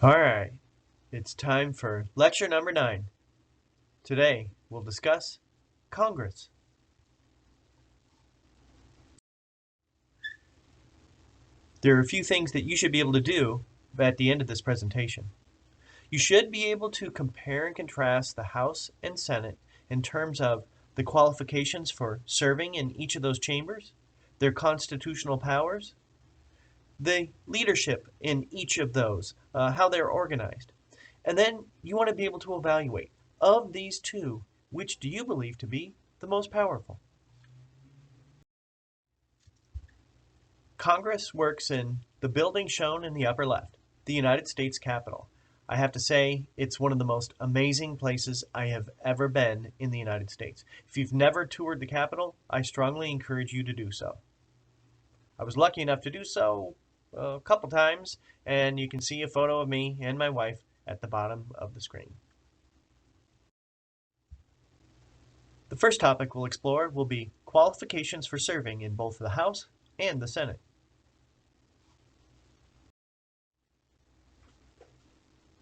All right, it's time for lecture number 9. Today, we'll discuss Congress. There are a few things that you should be able to do at the end of this presentation. You should be able to compare and contrast the House and Senate in terms of the qualifications for serving in each of those chambers, their constitutional powers, the leadership in each of those, how they're organized. And then you want to be able to evaluate, of these two, which do you believe to be the most powerful? Congress works in the building shown in the upper left, the United States Capitol. I have to say, it's one of the most amazing places I have ever been in the United States. If you've never toured the Capitol, I strongly encourage you to do so. I was lucky enough to do so a couple times, and you can see a photo of me and my wife at the bottom of the screen. The first topic we'll explore will be qualifications for serving in both the House and the Senate.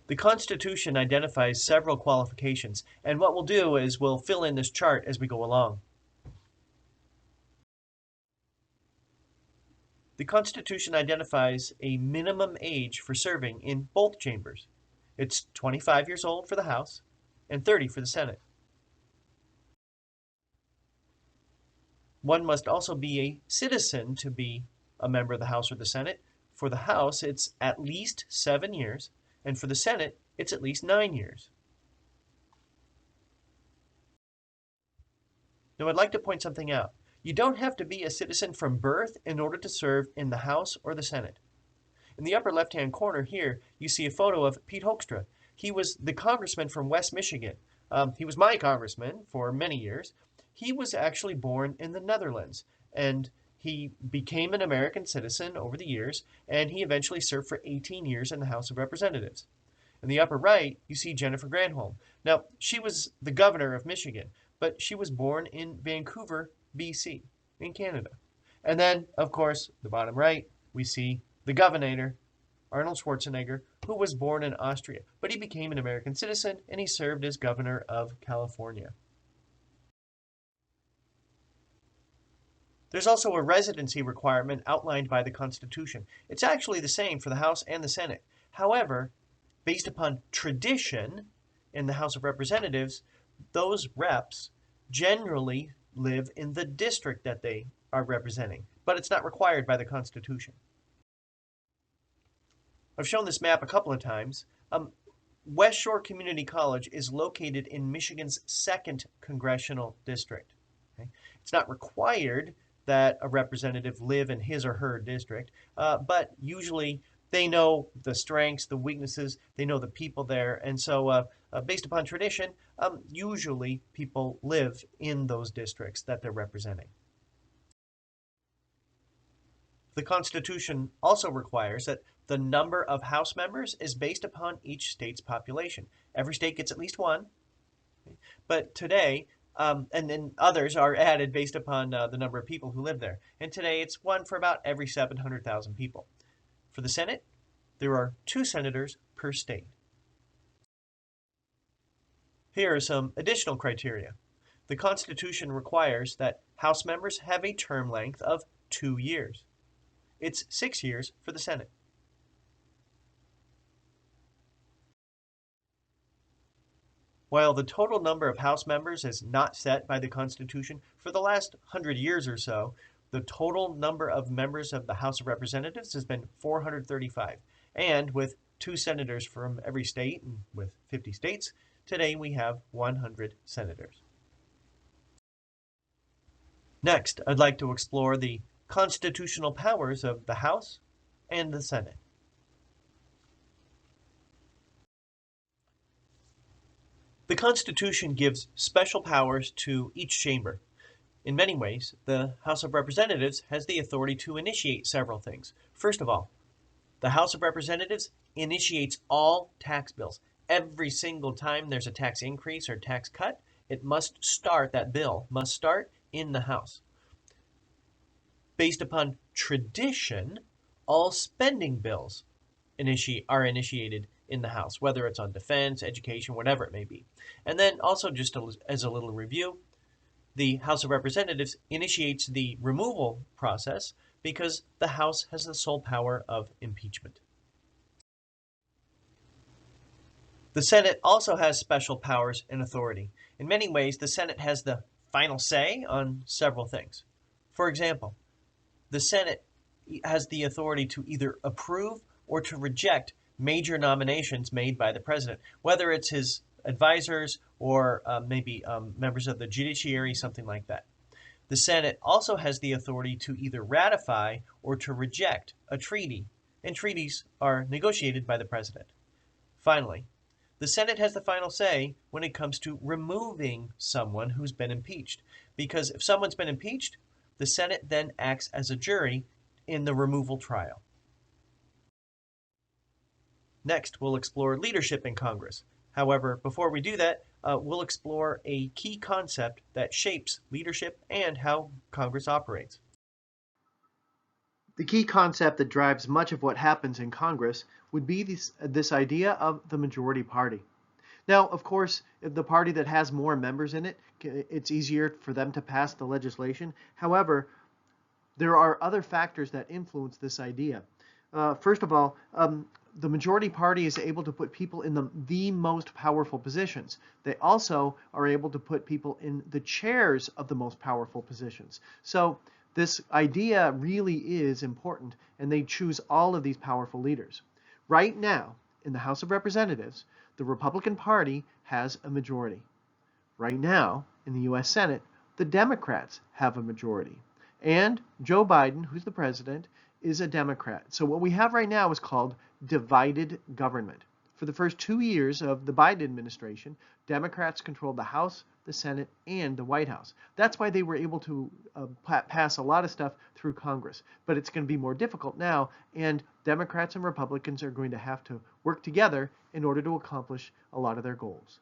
The Constitution identifies several qualifications, and what we'll do is we'll fill in this chart as we go along. The Constitution identifies a minimum age for serving in both chambers. It's 25 years old for the House and 30 for the Senate. One must also be a citizen to be a member of the House or the Senate. For the House, it's at least 7 years, and for the Senate, it's at least 9 years. Now, I'd like to point something out. You don't have to be a citizen from birth in order to serve in the House or the Senate. In the upper left-hand corner here, you see a photo of Pete Hoekstra. He was the congressman from West Michigan. He was my congressman for many years. He was actually born in the Netherlands, and he became an American citizen over the years, and he eventually served for 18 years in the House of Representatives. In the upper right, you see Jennifer Granholm. Now, she was the governor of Michigan, but she was born in Vancouver, BC, in Canada. And then, of course, the bottom right, we see the governor, Arnold Schwarzenegger, who was born in Austria, but he became an American citizen, and he served as governor of California. There's also a residency requirement outlined by the Constitution. It's actually the same for the House and the Senate. However, based upon tradition in the House of Representatives, those reps generally live in the district that they are representing, but it's not required by the Constitution. I've shown this map a couple of times. West Shore Community College is located in Michigan's 2nd congressional district. Okay? It's not required that a representative live in his or her district, but usually they know the strengths, the weaknesses, they know the people there, and so based upon tradition, usually people live in those districts that they're representing. The Constitution also requires that the number of House members is based upon each state's population. Every state gets at least one, but today, and then others are added based upon the number of people who live there. And today it's one for about every 700,000 people. For the Senate, there are 2 senators per state. Here are some additional criteria. The Constitution requires that House members have a term length of 2 years. It's 6 years for the Senate. While the total number of House members is not set by the Constitution, for the last 100 years or so, the total number of members of the House of Representatives has been 435. And with 2 senators from every state, and with 50 states, today we have 100 senators. Next, I'd like to explore the constitutional powers of the House and the Senate. The Constitution gives special powers to each chamber. In many ways, the House of Representatives has the authority to initiate several things. First of all, the House of Representatives initiates all tax bills. Every single time there's a tax increase or tax cut, that bill must start in the House. Based upon tradition, all spending bills are initiated in the House, whether it's on defense, education, whatever it may be. And then also, just as a little review, the House of Representatives initiates the removal process because the House has the sole power of impeachment. The Senate also has special powers and authority. In many ways, the Senate has the final say on several things. For example, the Senate has the authority to either approve or to reject major nominations made by the president, whether it's his advisors or maybe members of the judiciary, something like that. The Senate also has the authority to either ratify or to reject a treaty, and treaties are negotiated by the president. Finally, the Senate has the final say when it comes to removing someone who's been impeached, because if someone's been impeached, the Senate then acts as a jury in the removal trial. Next, we'll explore leadership in Congress. However, before we do that, we'll explore a key concept that shapes leadership and how Congress operates. The key concept that drives much of what happens in Congress would be this idea of the majority party. Now, of course, if the party that has more members in it, it's easier for them to pass the legislation. However, there are other factors that influence this idea. First of all, the majority party is able to put people in the most powerful positions. They also are able to put people in the chairs of the most powerful positions. So this idea really is important, and they choose all of these powerful leaders. Right now, in the House of Representatives, the Republican Party has a majority. Right now, in the U.S. Senate, the Democrats have a majority. And Joe Biden, who's the president, is a Democrat. So what we have right now is called divided government. For the first 2 years of the Biden administration, Democrats controlled the House, the Senate, and the White House. That's why they were able to pass a lot of stuff through Congress. But it's going to be more difficult now, and Democrats and Republicans are going to have to work together in order to accomplish a lot of their goals.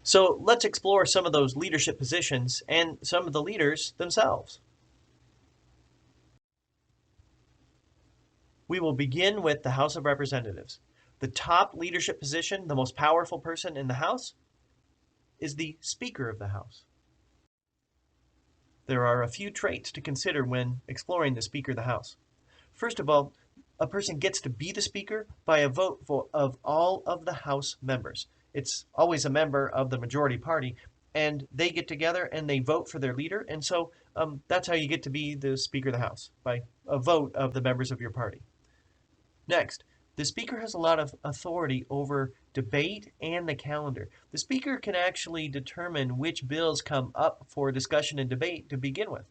So let's explore some of those leadership positions and some of the leaders themselves. We will begin with the House of Representatives. The top leadership position, the most powerful person in the House, is the Speaker of the House. There are a few traits to consider when exploring the Speaker of the House. First of all, a person gets to be the Speaker by a vote of all of the House members. It's always a member of the majority party, and they get together and they vote for their leader, and so that's how you get to be the Speaker of the House, by a vote of the members of your party. Next, the Speaker has a lot of authority over debate and the calendar. The Speaker can actually determine which bills come up for discussion and debate to begin with.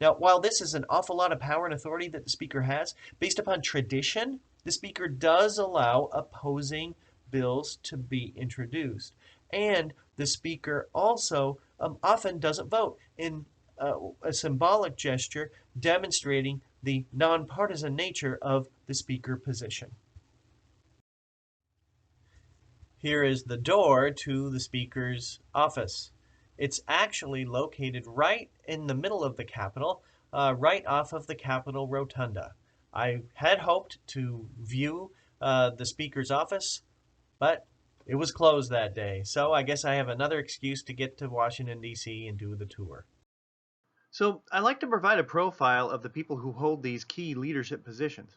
Now, while this is an awful lot of power and authority that the Speaker has, based upon tradition, the Speaker does allow opposing bills to be introduced. And the Speaker also often doesn't vote in a symbolic gesture demonstrating the nonpartisan nature of the Speaker position. Here is the door to the Speaker's office. It's actually located right in the middle of the Capitol, right off of the Capitol Rotunda. I had hoped to view the Speaker's office, but it was closed that day. So I guess I have another excuse to get to Washington, D.C. and do the tour. So I like to provide a profile of the people who hold these key leadership positions.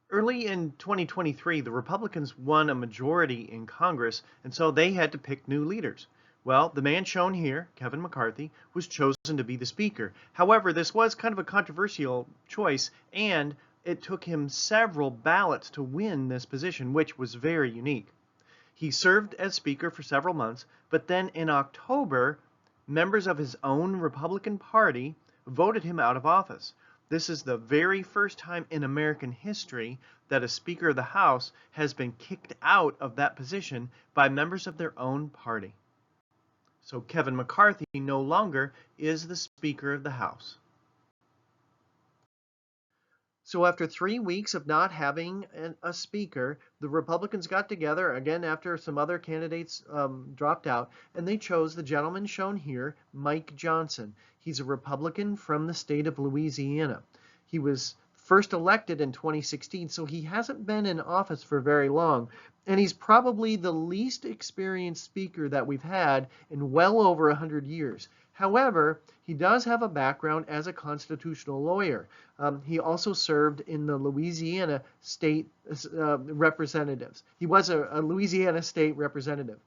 Early in 2023, the Republicans won a majority in Congress, and so they had to pick new leaders. Well, the man shown here, Kevin McCarthy, was chosen to be the Speaker. However, this was kind of a controversial choice, and it took him several ballots to win this position, which was very unique. He served as Speaker for several months, but then in October, members of his own Republican Party voted him out of office. This is the very first time in American history that a Speaker of the House has been kicked out of that position by members of their own party. So Kevin McCarthy no longer is the Speaker of the House. So after 3 weeks of not having a speaker, the Republicans got together again after some other candidates dropped out, and they chose the gentleman shown here, Mike Johnson. He's a Republican from the state of Louisiana. He was first elected in 2016, so he hasn't been in office for very long. And he's probably the least experienced speaker that we've had in well over 100 years. However, he does have a background as a constitutional lawyer. He also served in the Louisiana state representatives. He was a Louisiana state representative.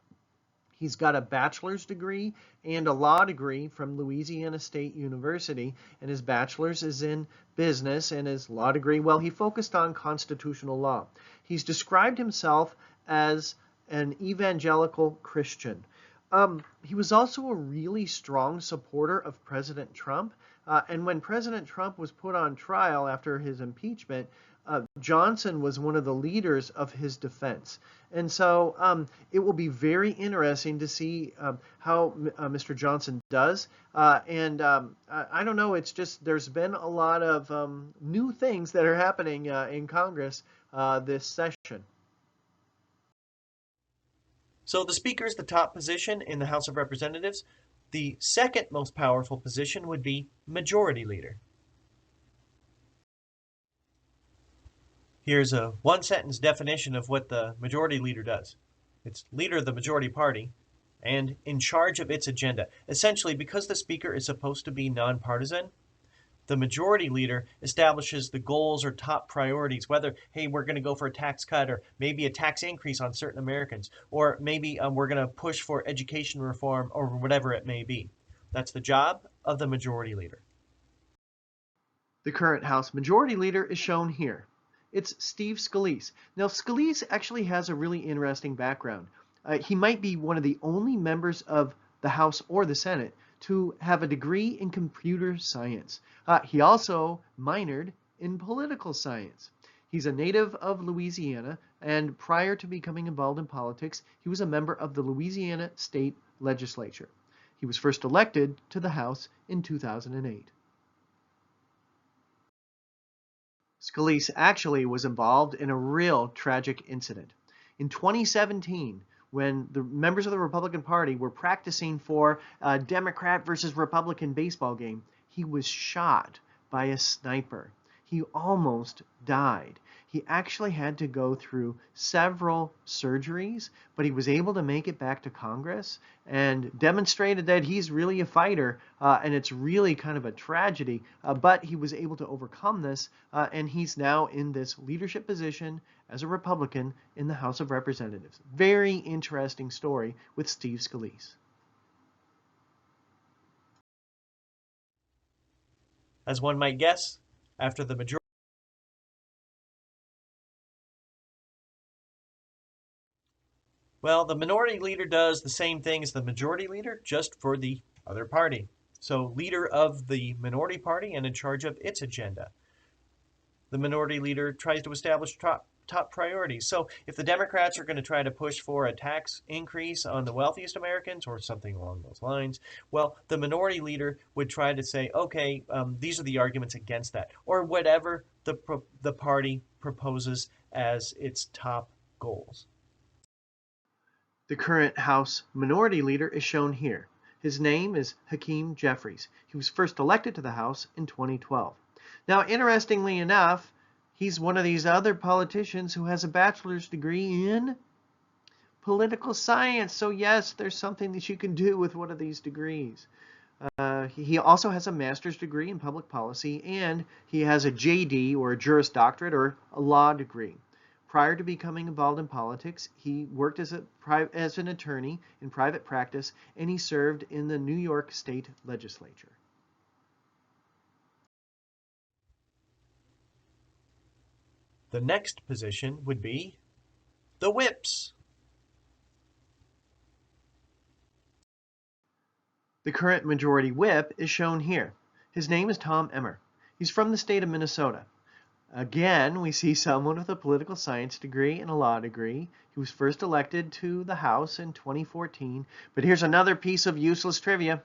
He's got a bachelor's degree and a law degree from Louisiana State University, and his bachelor's is in business, and his law degree, well, he focused on constitutional law. He's described himself as an evangelical Christian. He was also a really strong supporter of President Trump, and when President Trump was put on trial after his impeachment, Johnson was one of the leaders of his defense. And so it will be very interesting to see how Mr. Johnson does. I don't know, it's just there's been a lot of new things that are happening in Congress this session. So the Speaker is the top position in the House of Representatives. The second most powerful position would be Majority Leader. Here's a one-sentence definition of what the Majority Leader does. It's leader of the majority party and in charge of its agenda. Essentially, because the Speaker is supposed to be nonpartisan, the Majority Leader establishes the goals or top priorities, whether, hey, we're going to go for a tax cut or maybe a tax increase on certain Americans, or maybe we're going to push for education reform or whatever it may be. That's the job of the Majority Leader. The current House Majority Leader is shown here. It's Steve Scalise. Now, Scalise actually has a really interesting background. He might be one of the only members of the House or the Senate to have a degree in computer science. He also minored in political science. He's a native of Louisiana, and prior to becoming involved in politics, he was a member of the Louisiana State Legislature. He was first elected to the House in 2008. Scalise actually was involved in a real tragic incident. In 2017, when the members of the Republican Party were practicing for a Democrat versus Republican baseball game, he was shot by a sniper. He almost died. He actually had to go through several surgeries, but he was able to make it back to Congress and demonstrated that he's really a fighter, and it's really kind of a tragedy, but he was able to overcome this, and he's now in this leadership position as a Republican in the House of Representatives. Very interesting story with Steve Scalise. As one might guess, after the majority Well, the Minority Leader does the same thing as the Majority Leader, just for the other party. So, leader of the minority party and in charge of its agenda. The Minority Leader tries to establish top priorities. So, if the Democrats are going to try to push for a tax increase on the wealthiest Americans or something along those lines, well, the Minority Leader would try to say, okay, these are the arguments against that, or whatever the party proposes as its top goals. The current House Minority Leader is shown here. His name is Hakeem Jeffries. He was first elected to the House in 2012. Now, interestingly enough, he's one of these other politicians who has a bachelor's degree in political science. So yes, there's something that you can do with one of these degrees. He also has a master's degree in public policy, and he has a JD, or a Juris Doctorate, or a law degree. Prior to becoming involved in politics, he worked as an attorney in private practice, and he served in the New York State Legislature. The next position would be the whips. The current majority whip is shown here. His name is Tom Emmer. He's from the state of Minnesota. Again, we see someone with a political science degree and a law degree. He was first elected to the House in 2014. But here's another piece of useless trivia.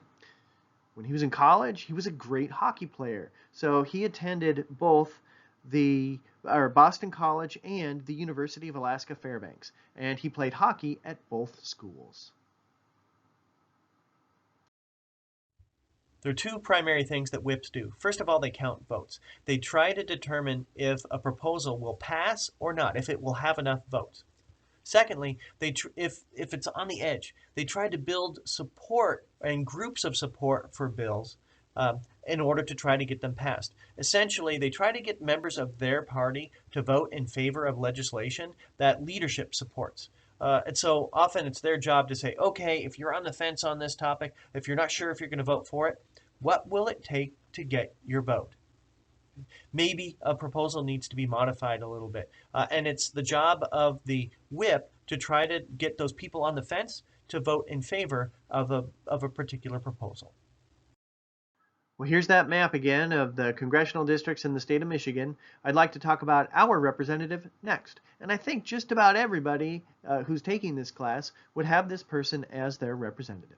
When he was in college, he was a great hockey player. So he attended both the Boston College and the University of Alaska Fairbanks. And he played hockey at both schools. There are two primary things that whips do. First of all, they count votes. They try to determine if a proposal will pass or not, if it will have enough votes. Secondly, if it's on the edge, they try to build support and groups of support for bills in order to try to get them passed. Essentially, they try to get members of their party to vote in favor of legislation that leadership supports. And so often it's their job to say, okay, if you're on the fence on this topic, if you're not sure if you're going to vote for it, what will it take to get your vote? Maybe a proposal needs to be modified a little bit. And it's the job of the whip to try to get those people on the fence to vote in favor of a particular proposal. Well, here's that map again of the congressional districts in the state of Michigan. I'd like to talk about our representative next. And I think just about everybody who's taking this class would have this person as their representative.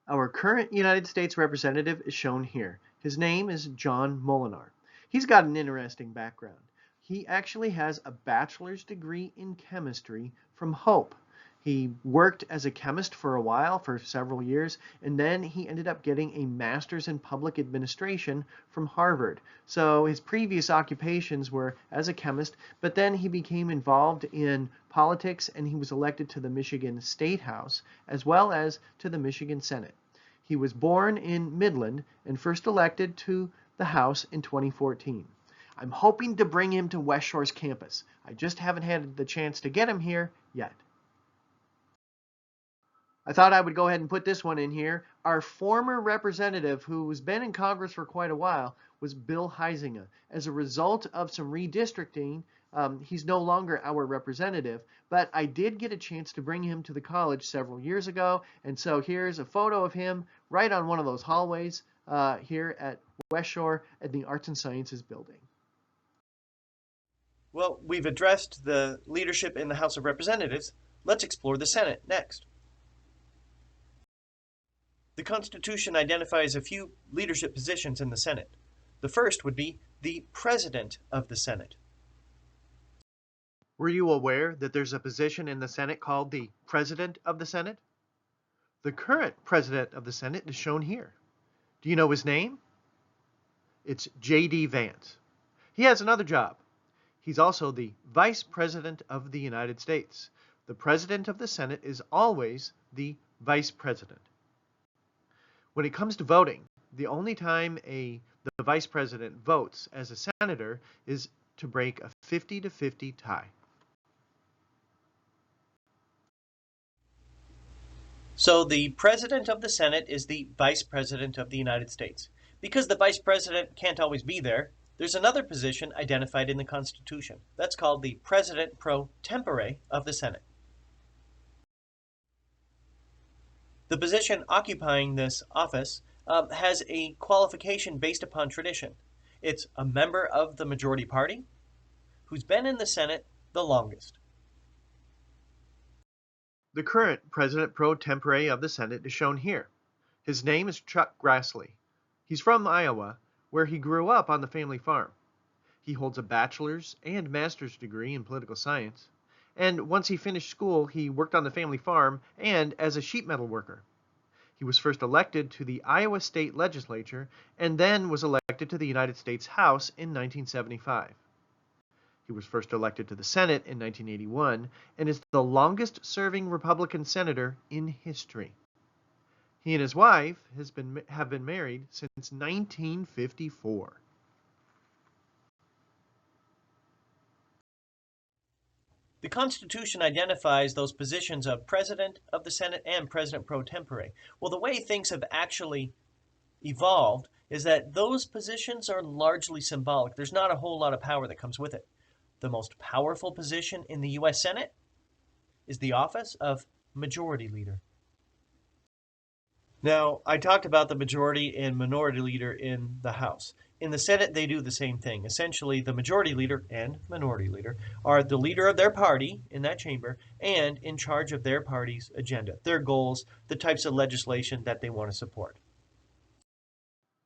Our current United States representative is shown here. His name is John Molinar. He's got an interesting background. He actually has a bachelor's degree in chemistry from Hope. He worked as a chemist for a while, for several years, and then he ended up getting a master's in public administration from Harvard. So his previous occupations were as a chemist, but then he became involved in politics and he was elected to the Michigan State House as well as to the Michigan Senate. He was born in Midland and first elected to the House in 2014. I'm hoping to bring him to West Shore's campus. I just haven't had the chance to get him here yet. I thought I would go ahead and put this one in here. Our former representative, who's been in Congress for quite a while, was Bill Huizenga. As a result of some redistricting, he's no longer our representative, but I did get a chance to bring him to the college several years ago, and so here's a photo of him right on one of those hallways here at West Shore at the Arts and Sciences building. Well, we've addressed the leadership in the House of Representatives. Let's explore the Senate next. The Constitution identifies a few leadership positions in the Senate. The first would be the President of the Senate. Were you aware that there's a position in the Senate called the President of the Senate? The current President of the Senate is shown here. Do you know his name? It's J.D. Vance. He has another job. He's also the Vice President of the United States. The President of the Senate is always the Vice President. When it comes to voting, the only time the Vice President votes as a senator is to break a 50-50 tie. So the President of the Senate is the Vice President of the United States. Because the Vice President can't always be there, there's another position identified in the Constitution. That's called the President pro tempore of the Senate. The position occupying this office has a qualification based upon tradition. It's a member of the majority party who's been in the Senate the longest. The current President pro tempore of the Senate is shown here. His name is Chuck Grassley. He's from Iowa, where he grew up on the family farm. He holds a bachelor's and master's degree in political science, and once he finished school, he worked on the family farm and as a sheet metal worker. He was first elected to the Iowa State Legislature and then was elected to the United States House in 1975. He was first elected to the Senate in 1981 and is the longest-serving Republican senator in history. He and his wife have been married since 1954. The Constitution identifies those positions of President of the Senate and President pro tempore. Well, the way things have actually evolved is that those positions are largely symbolic. There's not a whole lot of power that comes with it. The most powerful position in the U.S. Senate is the office of Majority Leader. Now, I talked about the majority and minority leader in the House. In the Senate, they do the same thing. Essentially, the majority leader and minority leader are the leader of their party in that chamber and in charge of their party's agenda, their goals, the types of legislation that they want to support.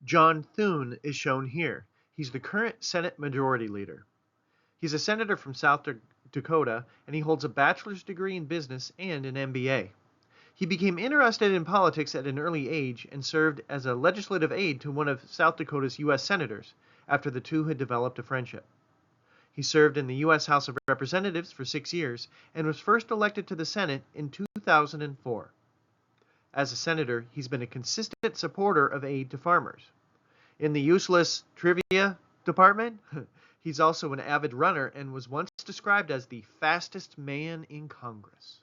John Thune is shown here. He's the current Senate Majority Leader. He's a senator from South Dakota, and he holds a bachelor's degree in business and an MBA. He became interested in politics at an early age and served as a legislative aide to one of South Dakota's U.S. senators after the two had developed a friendship. He served in the U.S. House of Representatives for 6 years and was first elected to the Senate in 2004. As a senator, he's been a consistent supporter of aid to farmers. In the useless trivia department, he's also an avid runner and was once described as the fastest man in Congress.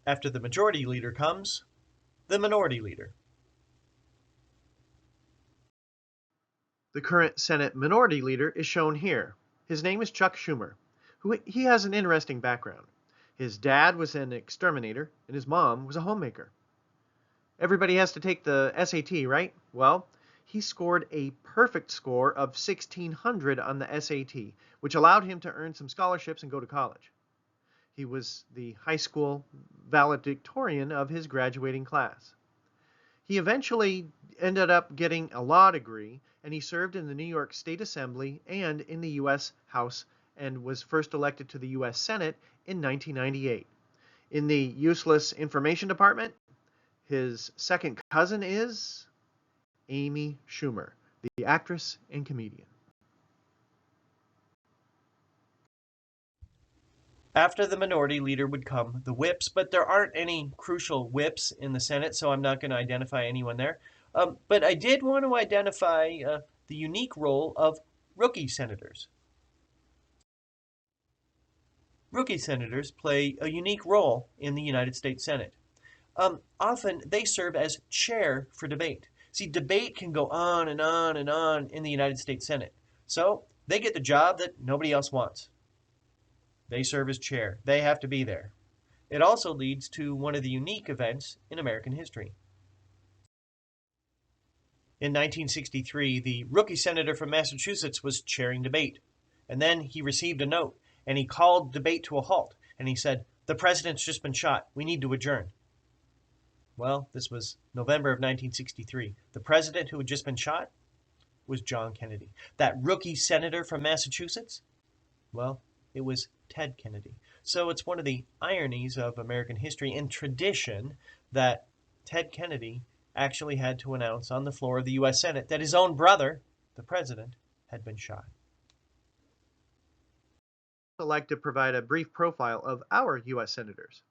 After the majority leader comes the minority leader. The current Senate minority leader is shown here. His name is Chuck Schumer. He has an interesting background. His dad was an exterminator, and his mom was a homemaker. Everybody has to take the SAT, right? Well, he scored a perfect score of 1,600 on the SAT, which allowed him to earn some scholarships and go to college. He was the high school valedictorian of his graduating class. He eventually ended up getting a law degree, and he served in the New York State Assembly and in the U.S. House and was first elected to the U.S. Senate in 1998. In the useless information department, his second cousin is Amy Schumer, the actress and comedian. After the minority leader would come the whips, but there aren't any crucial whips in the Senate, so I'm not going to identify anyone there. But I did want to identify the unique role of rookie senators. Rookie senators play a unique role in the United States Senate. Often they serve as chair for debate. See, debate can go on and on and on in the United States Senate. So they get the job that nobody else wants. They serve as chair. They have to be there. It also leads to one of the unique events in American history. In 1963, the rookie senator from Massachusetts was chairing debate. And then he received a note, and he called debate to a halt. And he said, "The president's just been shot. We need to adjourn." Well, this was November of 1963. The president who had just been shot was John Kennedy. That rookie senator from Massachusetts? Well, it was Ted Kennedy. So it's one of the ironies of American history and tradition that Ted Kennedy actually had to announce on the floor of the U.S. Senate that his own brother, the president, had been shot. I'd like to provide a brief profile of our U.S. senators.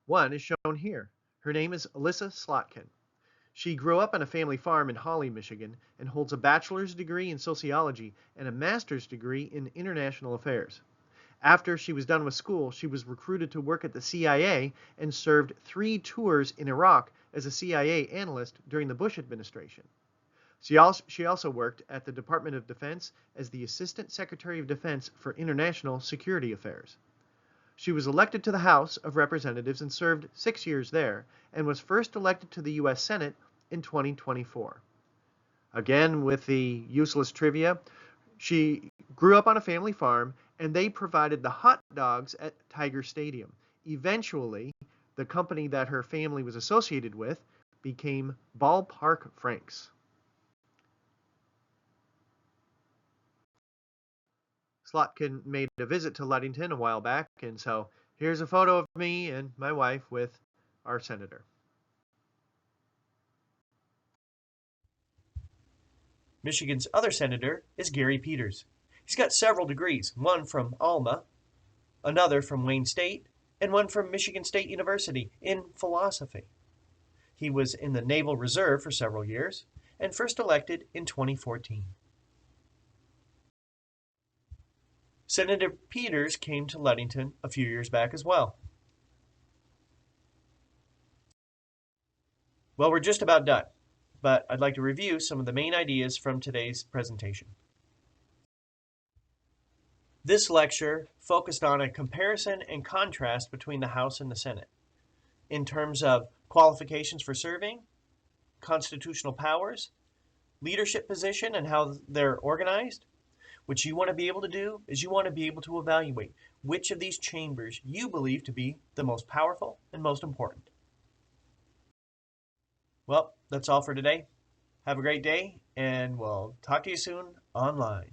One is shown here. Her name is Alyssa Slotkin. She grew up on a family farm in Holly, Michigan, and holds a bachelor's degree in sociology and a master's degree in international affairs. After she was done with school, she was recruited to work at the CIA and served 3 tours in Iraq as a CIA analyst during the Bush administration. She also worked at the Department of Defense as the Assistant Secretary of Defense for International Security Affairs. She was elected to the House of Representatives and served 6 years there, and was first elected to the U.S. Senate in 2024. Again, with the useless trivia, she grew up on a family farm, and they provided the hot dogs at Tiger Stadium. Eventually, the company that her family was associated with became Ballpark Franks. Slotkin made a visit to Ludington a while back, and so here's a photo of me and my wife with our senator. Michigan's other senator is Gary Peters. He's got several degrees, one from Alma, another from Wayne State, and one from Michigan State University in philosophy. He was in the Naval Reserve for several years and first elected in 2014. Senator Peters came to Ludington a few years back as well. Well, we're just about done, but I'd like to review some of the main ideas from today's presentation. This lecture focused on a comparison and contrast between the House and the Senate in terms of qualifications for serving, constitutional powers, leadership position and how they're organized. What you want to be able to do is you want to be able to evaluate which of these chambers you believe to be the most powerful and most important. Well, that's all for today. Have a great day, and we'll talk to you soon online.